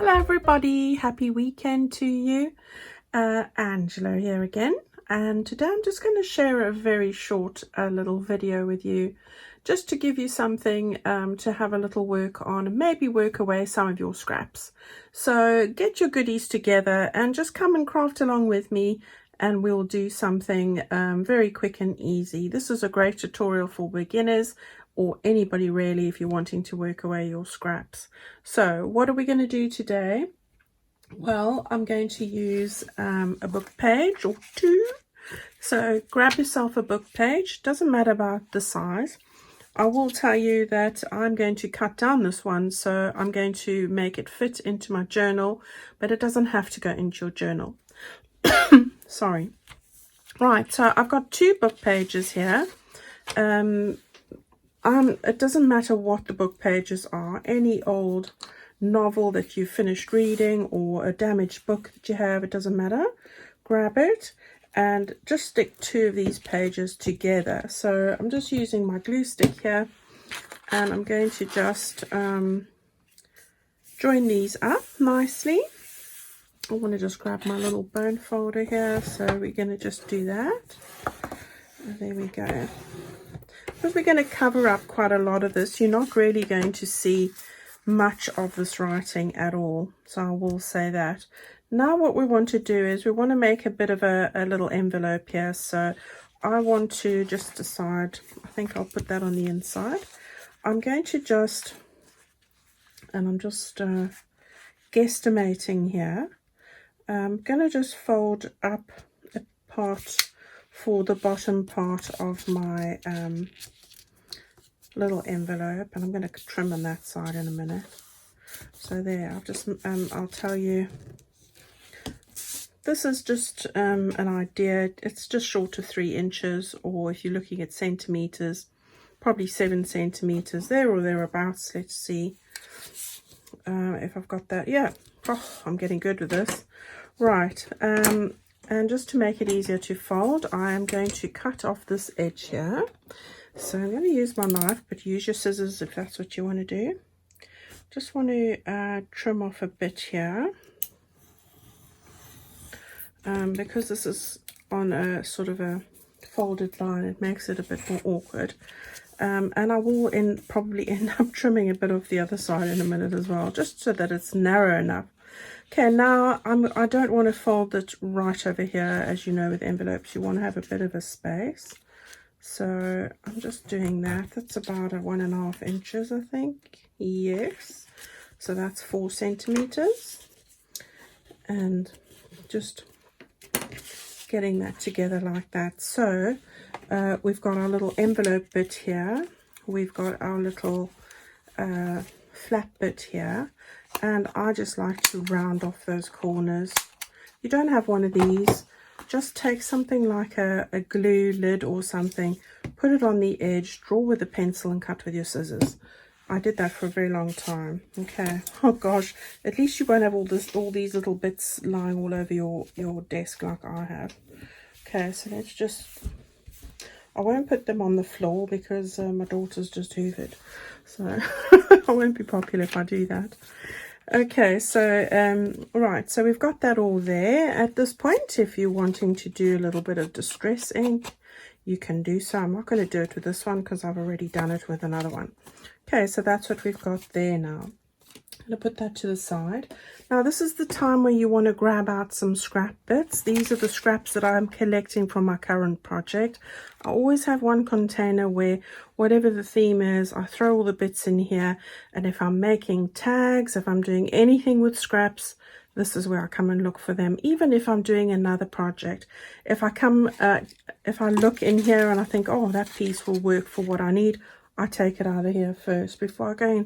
Hello everybody, happy weekend to you. Angela here again, and today I'm just going to share a very short little video with you just to give you something to have a little work on and maybe work away some of your scraps. So get your goodies together and just come and craft along with me, and we'll do something very quick and easy. This is a great tutorial for beginners or anybody really if you're wanting to work away your scraps. So what are we going to do today? Well, I'm going to use a book page or two. So grab yourself a book page, doesn't matter about the size. I will tell you that I'm going to cut down this one, so I'm going to make it fit into my journal, but it doesn't have to go into your journal. Sorry. Right, so I've got two book pages here. It doesn't matter what the book pages are. Any old novel that you finished reading or a damaged book that you have, it doesn't matter. Grab it and just stick two of these pages together. So I'm just using my glue stick here, and I'm going to just join these up nicely. I want to just grab my little bone folder here, so we're going to just do that. There we go. Because we're going to cover up quite a lot of this, you're not really going to see much of this writing at all. So I will say that. Now what we want to do is we want to make a bit of a little envelope here. So I want to just decide, I think I'll put that on the inside. I'm going to just, and I'm just guesstimating here. I'm going to just fold up a part for the bottom part of my little envelope, and I'm going to trim on that side in a minute. So there, I'll just I'll tell you, this is just an idea. It's just short of 3 inches, or if you're looking at centimeters, probably 7 centimeters there or thereabouts. Let's see if I've got that. Yeah, I'm getting good with this. Right, and just to make it easier to fold, I am going to cut off this edge here. So I'm going to use my knife, but use your scissors if that's what you want to do. Just want to trim off a bit here. Because this is on a sort of a folded line, it makes it a bit more awkward. And I will probably end up trimming a bit of the other side in a minute as well, just so that it's narrow enough. Okay, now I don't want to fold it right over here. As you know, with envelopes, you want to have a bit of a space. So I'm just doing that. That's about 1.5 inches, I think. Yes. So that's 4 centimeters. And just getting that together like that. So we've got our little envelope bit here. We've got our little flap bit here. And I just like to round off those corners. You don't have one of these, just take something like a glue lid or something, put it on the edge, draw with a pencil and cut with your scissors. I did that for a very long time. Okay, oh gosh, at least you won't have all these little bits lying all over your desk like I have. Okay, so let's just, I won't put them on the floor because my daughter's just hoovered, so I won't be popular if I do that. Okay, so right, so we've got that all there. At this point, if you're wanting to do a little bit of distress ink, you can do so. I'm not going to do it with this one because I've already done it with another one. Okay, so that's what we've got there now. I'm going to put that to the side. Now this is the time where you want to grab out some scrap bits. These are the scraps that I'm collecting from my current project. I always have one container where whatever the theme is, I throw all the bits in here, and if I'm making tags, if I'm doing anything with scraps, this is where I come and look for them. Even if I'm doing another project, if I look in here and I think, oh, that piece will work for what I need, I take it out of here first before I go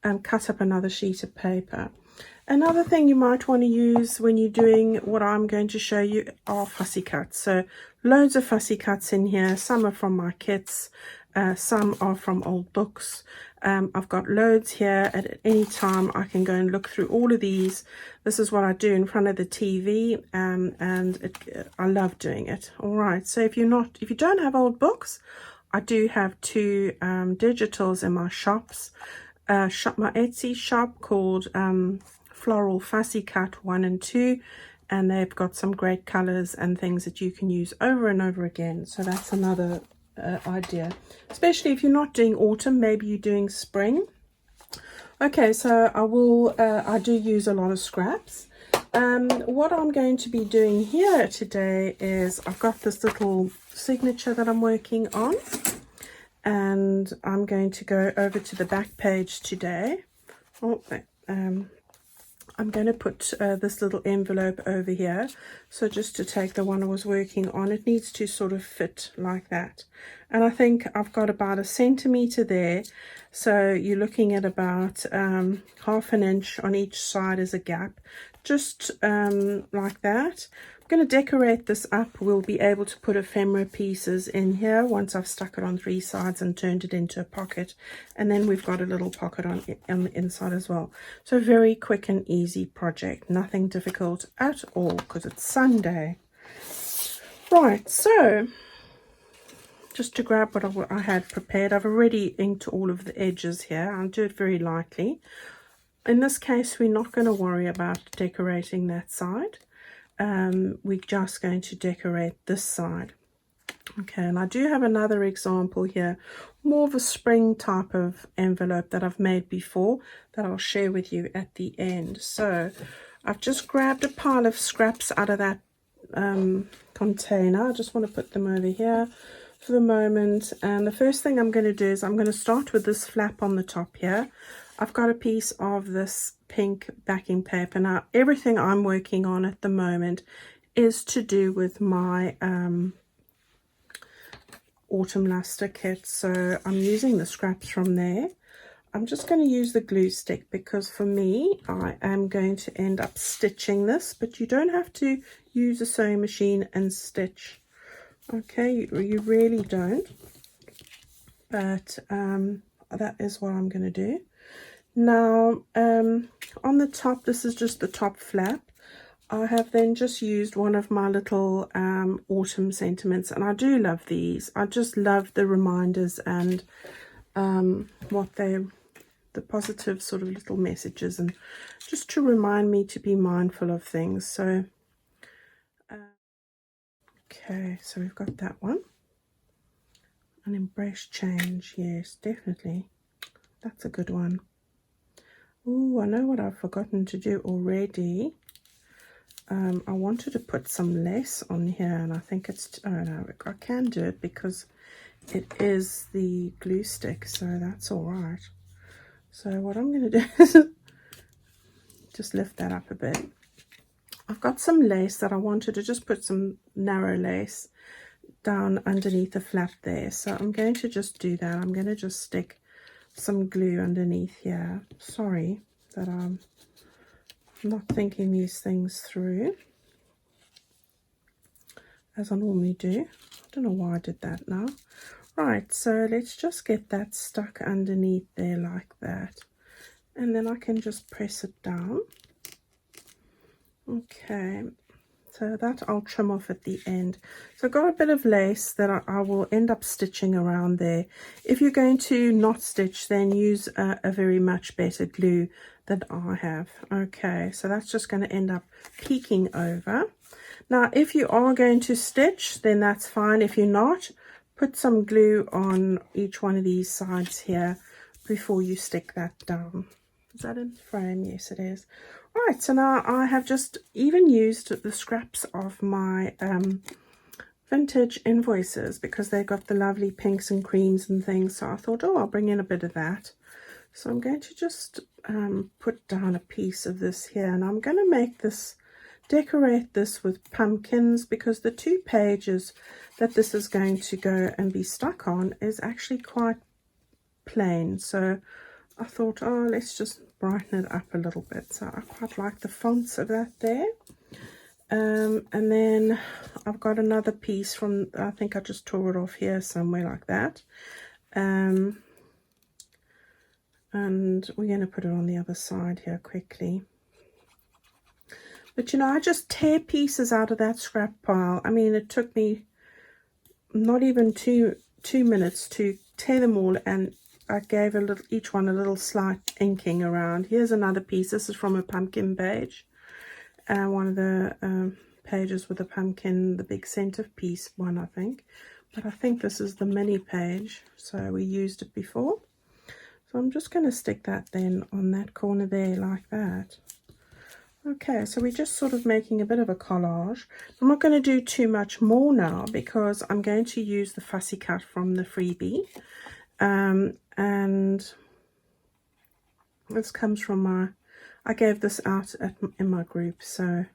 and cut up another sheet of paper. Another thing you might want to use when you're doing what I'm going to show you are fussy cuts. So loads of fussy cuts in here. Some are from my kits, some are from old books. I've got loads here. At any time I can go and look through all of these. This is what I do in front of the TV, I love doing it. All right, so if you don't have old books, I do have 2 digitals in my shops. My Etsy shop called floral fussy cut 1 and 2, and they've got some great colors and things that you can use over and over again. So that's another idea, especially if you're not doing autumn, maybe you're doing spring. Okay, so I do use a lot of scraps. What I'm going to be doing here today is I've got this little signature that I'm working on, and I'm going to go over to the back page today. I'm going to put this little envelope over here. So just to take the one I was working on, it needs to sort of fit like that. And I think I've got about 1 centimeter there. So you're looking at about ½ an inch on each side as a gap, just like that. I'm going to decorate this up. We'll be able to put ephemera pieces in here once I've stuck it on 3 sides and turned it into a pocket, and then we've got a little pocket on the inside as well. So very quick and easy project, nothing difficult at all because it's Sunday. Right, so just to grab what I had prepared, I've already inked all of the edges here. I'll do it very lightly. In this case, we're not going to worry about decorating that side. We're just going to decorate this side. Okay, and I do have another example here, more of a spring type of envelope that I've made before that I'll share with you at the end. So I've just grabbed a pile of scraps out of that container. I just want to put them over here for the moment, and the first thing I'm going to do is I'm going to start with this flap on the top here. I've got a piece of this pink backing paper. Now everything I'm working on at the moment is to do with my Autumn Lustre kit, so I'm using the scraps from there. I'm just going to use the glue stick because for me I am going to end up stitching this, but you don't have to use a sewing machine and stitch. Okay, you really don't, but that is what I'm going to do. Now on the top, this is just the top flap. I have then just used one of my little autumn sentiments, and I do love these. I just love the reminders and the positive sort of little messages, and just to remind me to be mindful of things. So okay, so we've got that one. An embrace change, yes, definitely, that's a good one. Oh, I know what I've forgotten to do already. I wanted to put some lace on here, and I think it's, oh no, I can do it because it is the glue stick, so that's all right. So what I'm going to do is just lift that up a bit. I've got some lace that I wanted to just put some narrow lace down underneath the flap there, so I'm going to just do that. I'm going to just stick some glue underneath here. Sorry that I'm not thinking these things through as I normally do. I don't know why I did that now. Right, so let's just get that stuck underneath there like that, and then I can just press it down. Okay, so that I'll trim off at the end. So I've got a bit of lace that I will end up stitching around there. If you're going to not stitch, then use a very much better glue than I have. Okay, so that's just going to end up peeking over. Now if you are going to stitch, then that's fine. If you're not, put some glue on each one of these sides here before you stick that down. Is that in frame? Yes, it is. Right, so now I have just even used the scraps of my vintage invoices because they've got the lovely pinks and creams and things. So I thought, oh, I'll bring in a bit of that. So I'm going to just put down a piece of this here, and I'm going to make this, decorate this with pumpkins, because the 2 pages that this is going to go and be stuck on is actually quite plain. So I thought, oh, let's just brighten it up a little bit. So I quite like the fonts of that there. And then I've got another piece from, I think I just tore it off here somewhere like that. And we're going to put it on the other side here quickly. But you know, I just tear pieces out of that scrap pile. I mean, it took me not even two minutes to tear them all, and I gave each one a little slight inking around. Here's another piece. This is from a pumpkin page. One of the pages with a pumpkin, the big centerpiece one, I think. But I think this is the mini page, so we used it before. So I'm just going to stick that then on that corner there like that. Okay, so we're just sort of making a bit of a collage. I'm not going to do too much more now because I'm going to use the fussy cut from the freebie. And this comes from I gave this out in my group, so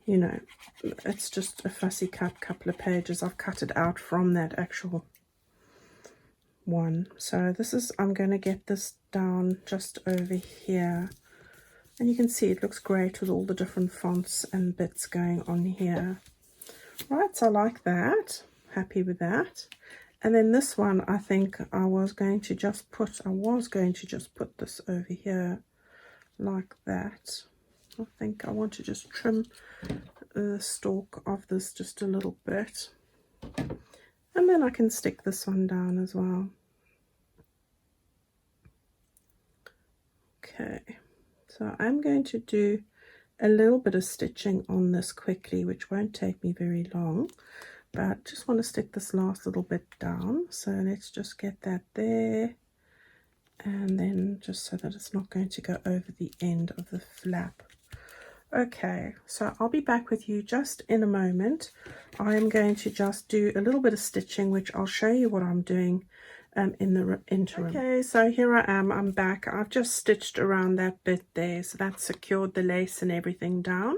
you know, it's just a fussy cut, couple of pages. I've cut it out from that actual one. So this is, I'm going to get this down just over here, and you can see it looks great with all the different fonts and bits going on here. Right, so I like that, happy with that. And then this one, I think I was going to just put this over here like that. I think I want to just trim the stalk of this just a little bit, and then I can stick this one down as well. Okay, so I'm going to do a little bit of stitching on this quickly, which won't take me very long, but just want to stick this last little bit down. So let's just get that there, and then just so that it's not going to go over the end of the flap. Okay, so I'll be back with you just in a moment. I am going to just do a little bit of stitching, which I'll show you what I'm doing in the interim. Okay, so here I am, I'm back. I've just stitched around that bit there, so that's secured the lace and everything down.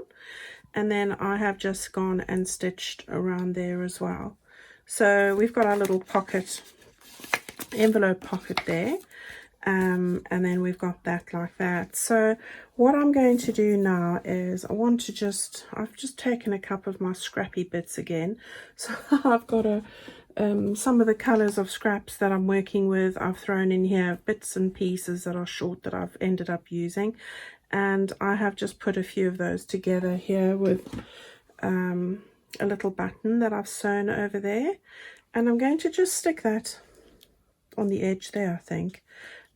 And then I have just gone and stitched around there as well. So we've got our little pocket, envelope pocket there. And then we've got that like that. So what I'm going to do now is I've just taken a couple of my scrappy bits again. So I've got some of the colors of scraps that I'm working with. I've thrown in here bits and pieces that are short that I've ended up using, and I have just put a few of those together here with a little button that I've sewn over there, and I'm going to just stick that on the edge there, I think.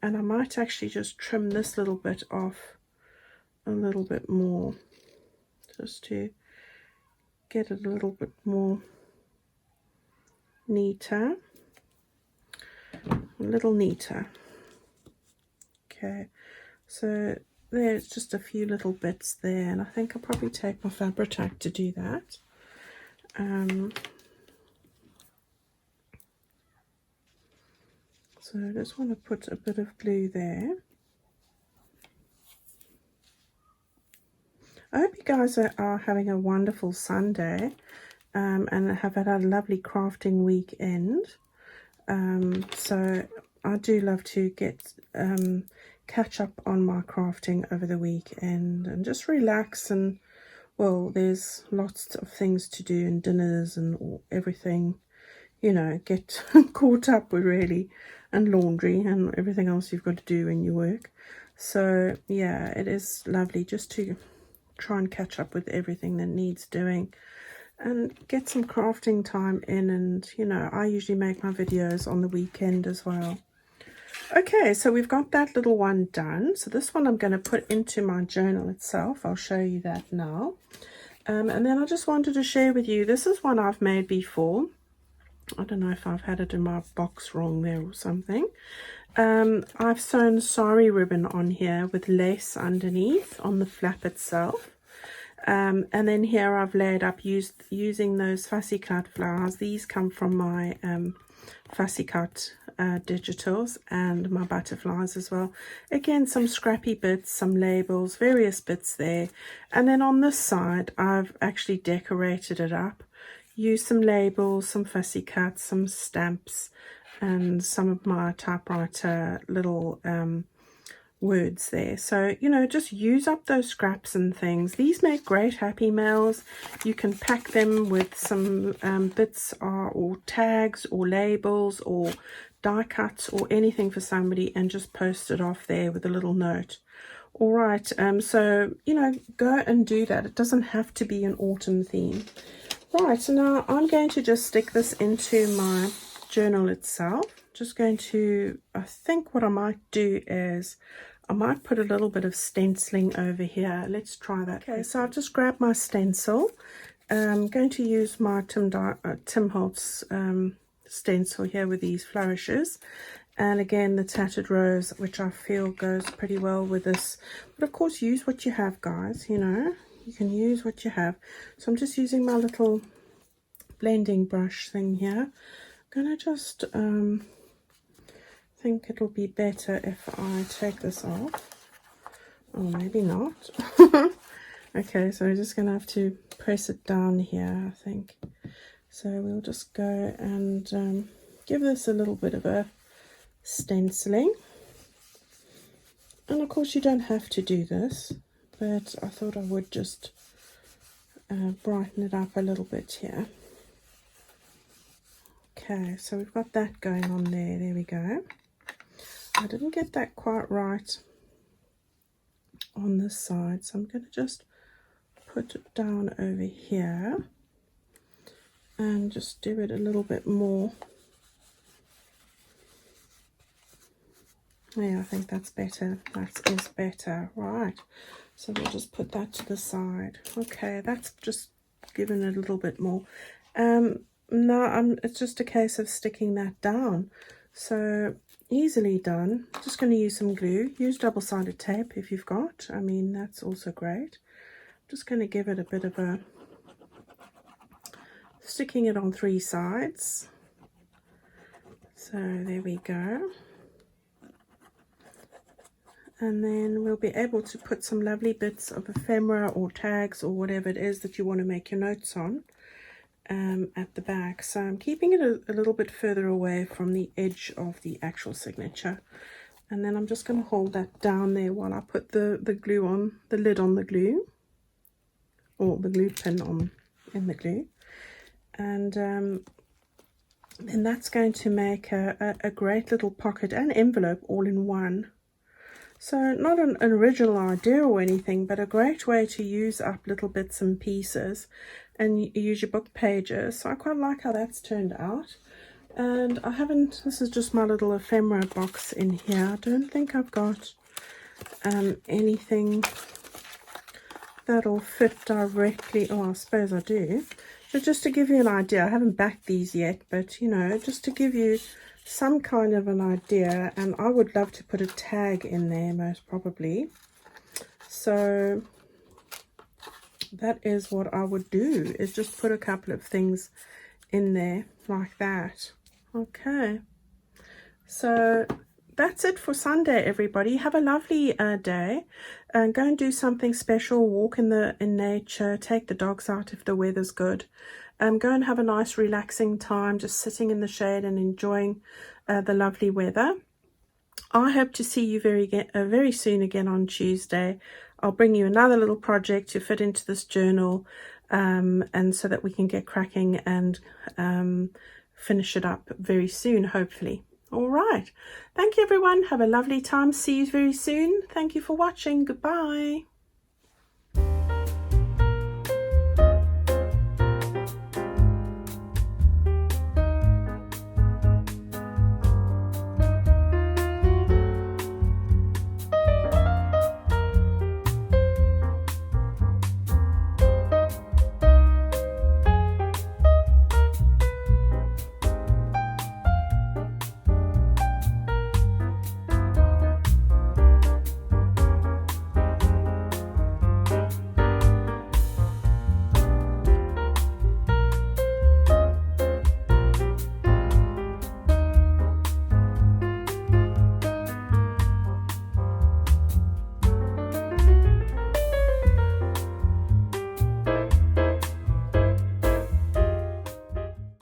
And I might actually just trim this little bit off a little bit more, just to get it a little bit more neater, a little neater. Okay, so there's just a few little bits there, and I think I'll probably take my Fabri-Tac to do that. So I just want to put a bit of glue there. I hope you guys are having a wonderful Sunday and have had a lovely crafting weekend. So I do love to get catch up on my crafting over the weekend and just relax, and well, there's lots of things to do and dinners and everything, you know, get caught up with really, and laundry and everything else you've got to do when you work. So yeah, it is lovely just to try and catch up with everything that needs doing and get some crafting time in. And you know, I usually make my videos on the weekend as well. Okay, so we've got that little one done. So this one I'm going to put into my journal itself. I'll show you that now. And then I just wanted to share with you, this is one I've made before. I don't know if I've had it in my box wrong there or something. I've sewn sari ribbon on here with lace underneath on the flap itself. And then here I've laid up using those fussy cut flowers. These come from my fussy cut digitals and my butterflies as well. Again, some scrappy bits, some labels, various bits there. And then on this side, I've actually decorated it up. Use some labels, some fussy cuts, some stamps, and some of my typewriter little words there. So, you know, just use up those scraps and things. These make great happy mails. You can pack them with some bits or tags or labels or die cuts or anything for somebody, and just post it off there with a little note. All right, so, you know, go and do that. It doesn't have to be an autumn theme. Right, so now I'm going to just stick this into my journal itself. Just going to, I think what I might do is I might put a little bit of stenciling over here. Let's try that. Okay, so I've just grabbed my stencil. I'm going to use my Tim Holtz stencil here with these flourishes. And again, the Tattered Rose, which I feel goes pretty well with this. But of course, use what you have, guys, you know. You can use what you have. So I'm just using my little blending brush thing here. I'm going to just think it'll be better if I take this off. Or maybe not. Okay, so we're just going to have to press it down here, I think. So we'll just go and give this a little bit of a stenciling. And of course you don't have to do this, but I thought I would just brighten it up a little bit here. Okay, so we've got that going on there. There we go. I didn't get that quite right on this side, so I'm going to just put it down over here and just do it a little bit more. Yeah, I think that's better. That is better. Right, so we'll just put that to the side. Okay, that's just given it a little bit more. Now it's just a case of sticking that down. So easily done. Just going to use some glue. Use double-sided tape if you've got. I mean, that's also great. Just going to give it a bit of a, sticking it on 3 sides. So there we go. And then we'll be able to put some lovely bits of ephemera or tags or whatever it is that you want to make your notes on at the back. So I'm keeping it a little bit further away from the edge of the actual signature. And then I'm just going to hold that down there while I put the glue on, the lid on the glue, or the glue pin on in the glue. And then that's going to make a great little pocket and envelope all in one. So not an original idea or anything, but a great way to use up little bits and pieces and use your book pages. So I quite like how that's turned out. And I haven't, this is just my little ephemera box in here. I don't think I've got anything that'll fit directly. Oh, I suppose I do. So just to give you an idea, I haven't backed these yet, but you know, just to give you some kind of an idea. And I would love to put a tag in there, most probably. So that is what I would do, is just put a couple of things in there like that. Okay, so that's it for Sunday, everybody. Have a lovely day, and go and do something special. Walk in nature, take the dogs out if the weather's good. Go and have a nice relaxing time, just sitting in the shade and enjoying the lovely weather. I hope to see you very soon again on Tuesday. I'll bring you another little project to fit into this journal, and so that we can get cracking and finish it up very soon, hopefully. All right. Thank you, everyone. Have a lovely time. See you very soon. Thank you for watching. Goodbye.